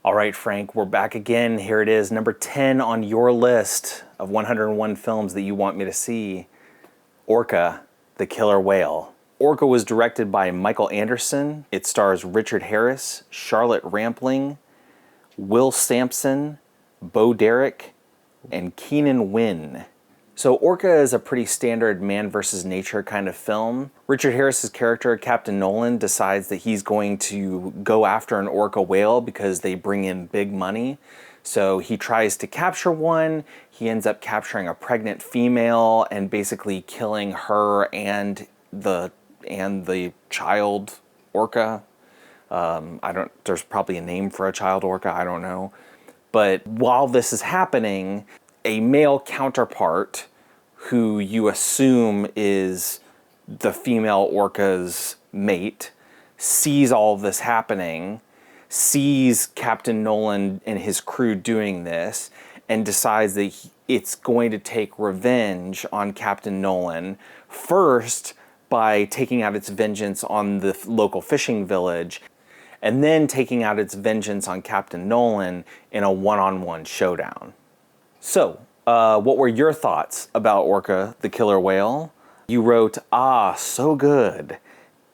All right, Frank, we're back again. Here it is, number 10 on your list of 101 films that you want me to see. Orca, the Killer Whale. Orca was directed by Michael Anderson. It stars Richard Harris, Charlotte Rampling, Will Sampson, Bo Derek, and Keenan Wynn. So Orca is a pretty standard man versus nature kind of film. Richard Harris's character, Captain Nolan, decides that he's going to go after an orca whale because they bring in big money. So he tries to capture one. He ends up capturing a pregnant female and basically killing her and the child orca. There's probably a name for a child orca, I don't know. But while this is happening, a male counterpart, who you assume is the female orca's mate, sees all of this happening, sees Captain Nolan and his crew doing this, and decides that it's going to take revenge on Captain Nolan, first by taking out its vengeance on the local fishing village, and then taking out its vengeance on Captain Nolan in a one-on-one showdown. So, what were your thoughts about Orca, the Killer Whale? You wrote, so good.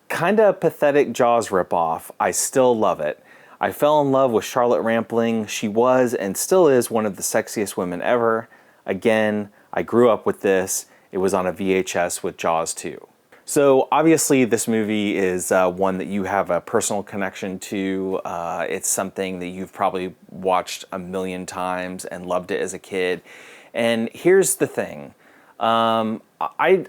Kinda pathetic Jaws ripoff. I still love it. I fell in love with Charlotte Rampling. She was and still is one of the sexiest women ever. Again, I grew up with this. It was on a VHS with Jaws 2. So obviously this movie is one that you have a personal connection to. It's something that you've probably watched a million times and loved it as a kid. And here's the thing. I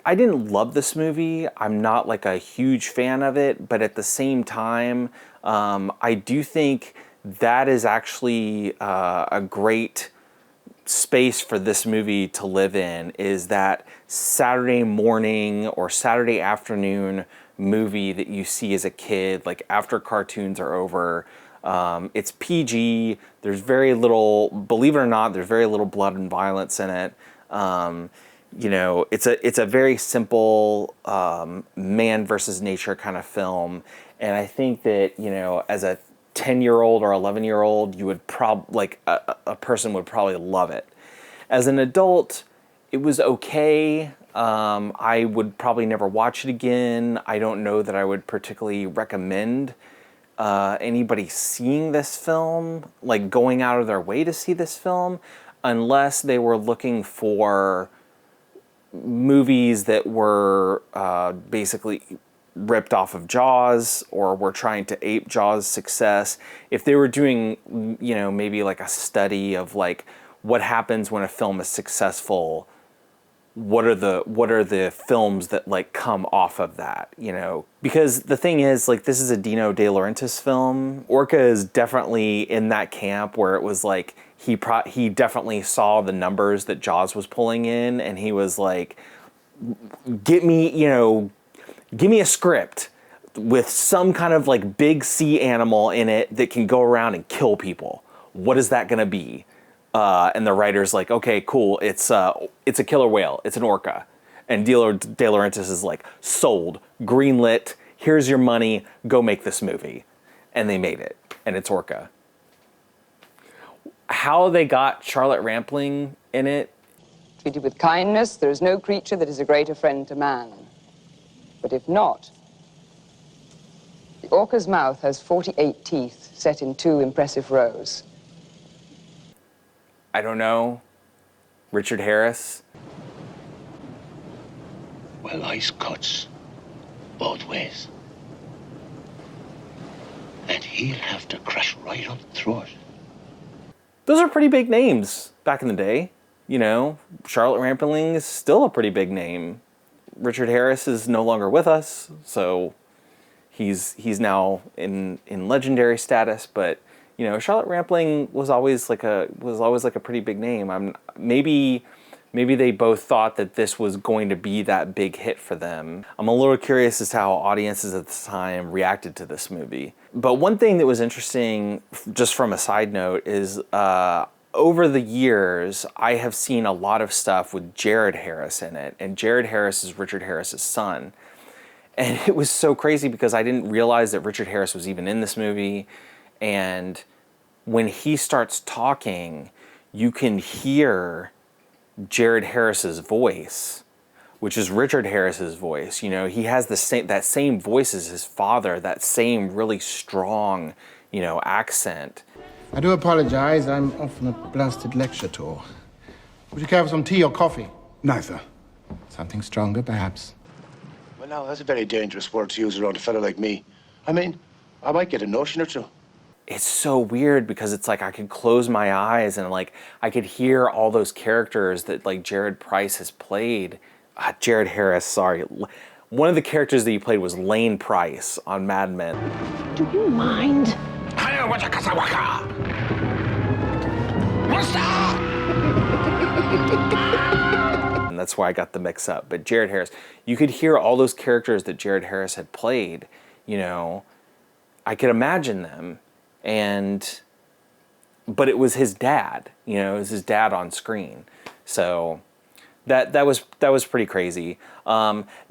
didn't love this movie. I'm not like a huge fan of it, but at the same time, I do think that is actually a great space for this movie to live in, is that Saturday morning or Saturday afternoon movie that you see as a kid, like after cartoons are over. It's PG. There's very little, believe it or not, there's very little blood and violence in it. It's a very simple man versus nature kind of film. And I think that, as a 10-year-old or 11-year-old, you would a person would probably love it. As an adult, it was okay. I would probably never watch it again. I don't know that I would particularly recommend anybody seeing this film, like going out of their way to see this film, unless they were looking for movies that were basically ripped off of Jaws or were trying to ape Jaws' success. If they were doing, maybe like a study of like what happens when a film is successful, what are the films that like come off of that, Because the thing is, like, this is a Dino De Laurentiis film. Orca is definitely in that camp where it was like he definitely saw the numbers that Jaws was pulling in, and he was like, give me a script with some kind of like big sea animal in it that can go around and kill people. What is that gonna be? And the writer's like, okay, cool. It's a killer whale. It's an orca. And De Laurentiis is like, sold, greenlit. Here's your money. Go make this movie. And they made it. And it's Orca. How they got Charlotte Rampling in it? Treated with kindness, there is no creature that is a greater friend to man. But if not, the orca's mouth has 48 teeth set in 2 impressive rows. I don't know. Richard Harris? Well, ice cuts both ways. And he'll have to crash right up through it. Those are pretty big names back in the day. Charlotte Rampling is still a pretty big name. Richard Harris is no longer with us, so he's now in legendary status, but Charlotte Rampling was always like a pretty big name. Maybe they both thought that this was going to be that big hit for them. I'm a little curious as to how audiences at the time reacted to this movie. But one thing that was interesting, just from a side note, is over the years, I have seen a lot of stuff with Jared Harris in it, and Jared Harris is Richard Harris's son. And it was so crazy because I didn't realize that Richard Harris was even in this movie, and when he starts talking, you can hear Jared Harris's voice, which is Richard Harris's voice. You know, he has that same voice as his father, that same really strong, you know, accent. I do apologize. I'm off on a blasted lecture tour. Would you care for some tea or coffee? Neither. Something stronger, perhaps. Well, now, that's a very dangerous word to use around a fellow like me. I mean, I might get a notion or two. It's so weird because it's like I could close my eyes and like I could hear all those characters that like Jared Price has played. Jared Harris, sorry. One of the characters that he played was Lane Price on Mad Men. Do you mind? And that's why I got the mix up. But Jared Harris, you could hear all those characters that Jared Harris had played, you know, I could imagine them. But it was his dad, you know, it was his dad on screen. So that was pretty crazy.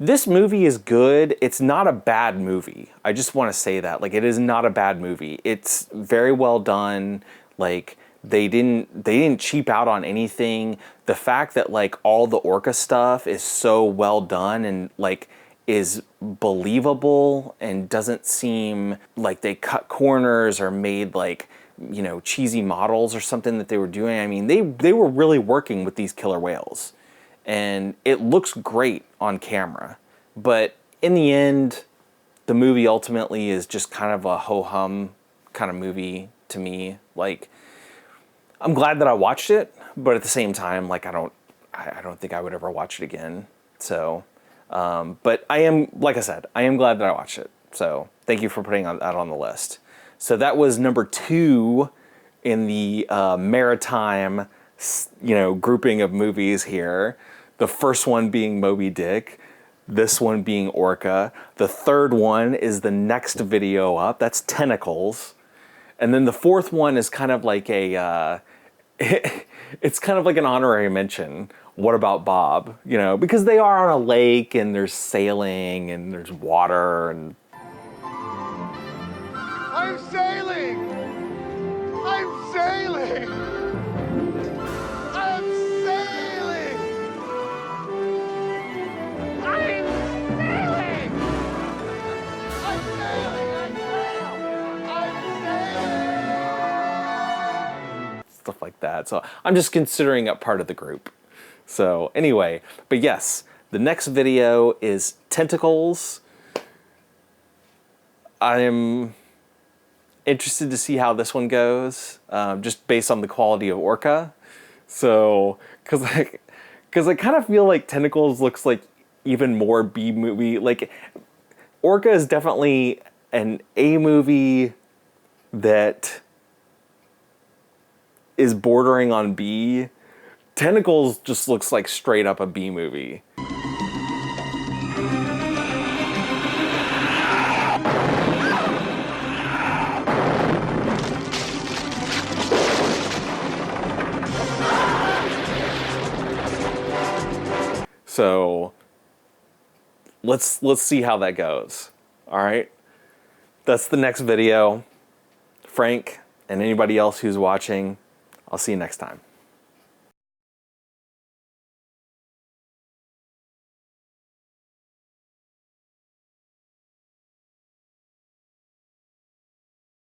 This movie is good. It's not a bad movie. I just want to say that, like, it is not a bad movie. It's very well done. Like, they didn't cheap out on anything. The fact that like all the Orca stuff is so well done and like is believable and doesn't seem like they cut corners or made like, you know, cheesy models or something that they were doing. I mean, they were really working with these killer whales, and it looks great on camera. But in the end, the movie ultimately is just kind of a ho-hum kind of movie to me. Like, I'm glad that I watched it, but at the same time, like, I don't think I would ever watch it again. So, but I am, like I said, I am glad that I watched it. So thank you for putting that on the list. So that was number 2 in the maritime, you know, grouping of movies here. The first one being Moby Dick, this one being Orca. The third one is the next video up. That's Tentacles. And then the fourth one is kind of like a, it's kind of like an honorary mention. What About Bob? You know, because they are on a lake and there's sailing and there's water and... I'm sailing! I'm sailing! I'm sailing! I'm sailing! I'm sailing! I'm sailing! Stuff like that. So I'm just considering it part of the group. So anyway, but yes, the next video is Tentacles. I'm interested to see how this one goes, just based on the quality of Orca. So, because I kind of feel like Tentacles looks like even more B movie. Like, Orca is definitely an A movie that is bordering on B. Tentacles just looks like straight up a B movie. So let's see how that goes. All right, that's the next video. Frank and anybody else who's watching, I'll see you next time.